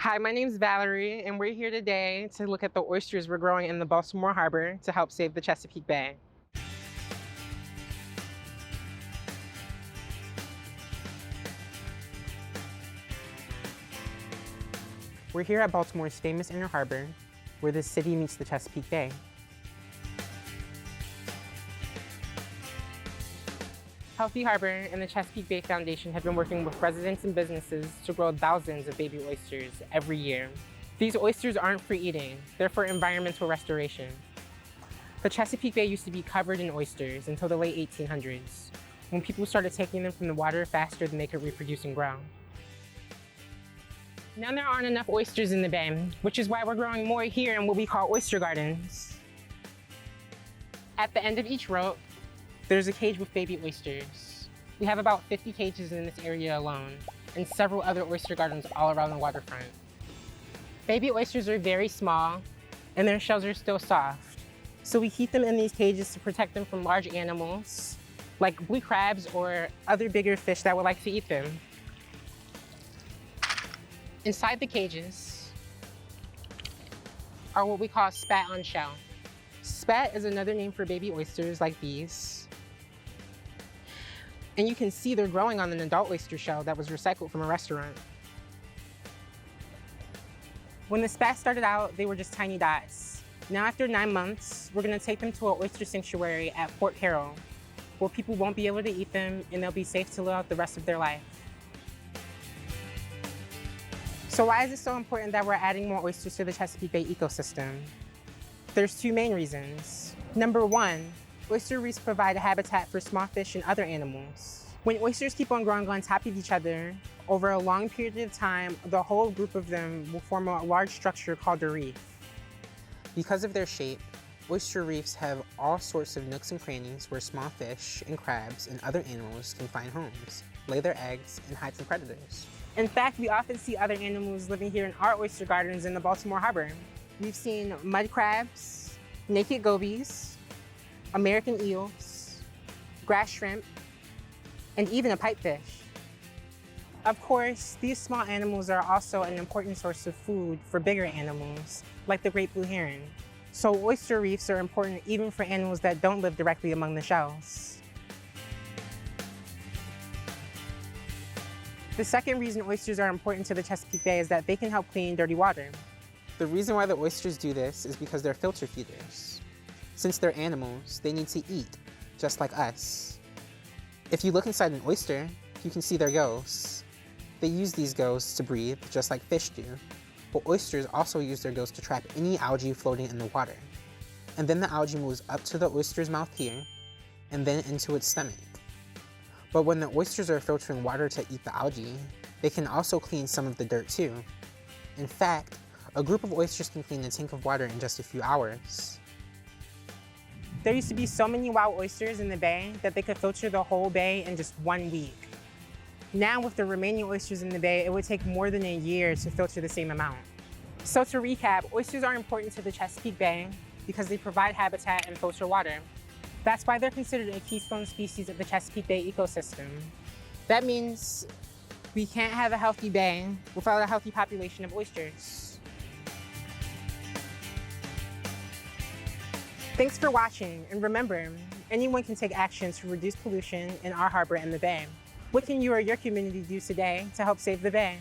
Hi, my name's Valerie, and we're here today to look at the oysters we're growing in the Baltimore Harbor to help save the Chesapeake Bay. We're here at Baltimore's famous Inner Harbor, where the city meets the Chesapeake Bay. Healthy Harbor and the Chesapeake Bay Foundation have been working with residents and businesses to grow thousands of baby oysters every year. These oysters aren't for eating, they're for environmental restoration. The Chesapeake Bay used to be covered in oysters until the late 1800s, when people started taking them from the water faster than they could reproduce and grow. Now there aren't enough oysters in the bay, which is why we're growing more here in what we call oyster gardens. At the end of each row, there's a cage with baby oysters. We have about 50 cages in this area alone, and several other oyster gardens all around the waterfront. Baby oysters are very small, and their shells are still soft. So we keep them in these cages to protect them from large animals, like blue crabs or other bigger fish that would like to eat them. Inside the cages are what we call spat on shell. Spat is another name for baby oysters like these. And you can see they're growing on an adult oyster shell that was recycled from a restaurant. When the spat started out, they were just tiny dots. Now after 9 months, we're gonna take them to an oyster sanctuary at Fort Carroll, where people won't be able to eat them and they'll be safe to live out the rest of their life. So why is it so important that we're adding more oysters to the Chesapeake Bay ecosystem? There's two main reasons. Number one, oyster reefs provide a habitat for small fish and other animals. When oysters keep on growing on top of each other, over a long period of time, the whole group of them will form a large structure called a reef. Because of their shape, oyster reefs have all sorts of nooks and crannies where small fish and crabs and other animals can find homes, lay their eggs, and hide from predators. In fact, we often see other animals living here in our oyster gardens in the Baltimore Harbor. We've seen mud crabs, naked gobies, American eels, grass shrimp, and even a pipefish. Of course, these small animals are also an important source of food for bigger animals, like the great blue heron. So oyster reefs are important even for animals that don't live directly among the shells. The second reason oysters are important to the Chesapeake Bay is that they can help clean dirty water. The reason why the oysters do this is because they're filter feeders. Since they're animals, they need to eat, just like us. If you look inside an oyster, you can see their gills. They use these gills to breathe, just like fish do. But oysters also use their gills to trap any algae floating in the water. And then the algae moves up to the oyster's mouth here, and then into its stomach. But when the oysters are filtering water to eat the algae, they can also clean some of the dirt too. In fact, a group of oysters can clean a tank of water in just a few hours. There used to be so many wild oysters in the bay that they could filter the whole bay in just 1 week. Now with the remaining oysters in the bay, it would take more than a year to filter the same amount. So to recap, oysters are important to the Chesapeake Bay because they provide habitat and filter water. That's why they're considered a keystone species of the Chesapeake Bay ecosystem. That means we can't have a healthy bay without a healthy population of oysters. Thanks for watching, and remember, anyone can take action to reduce pollution in our harbor and the bay. What can you or your community do today to help save the bay?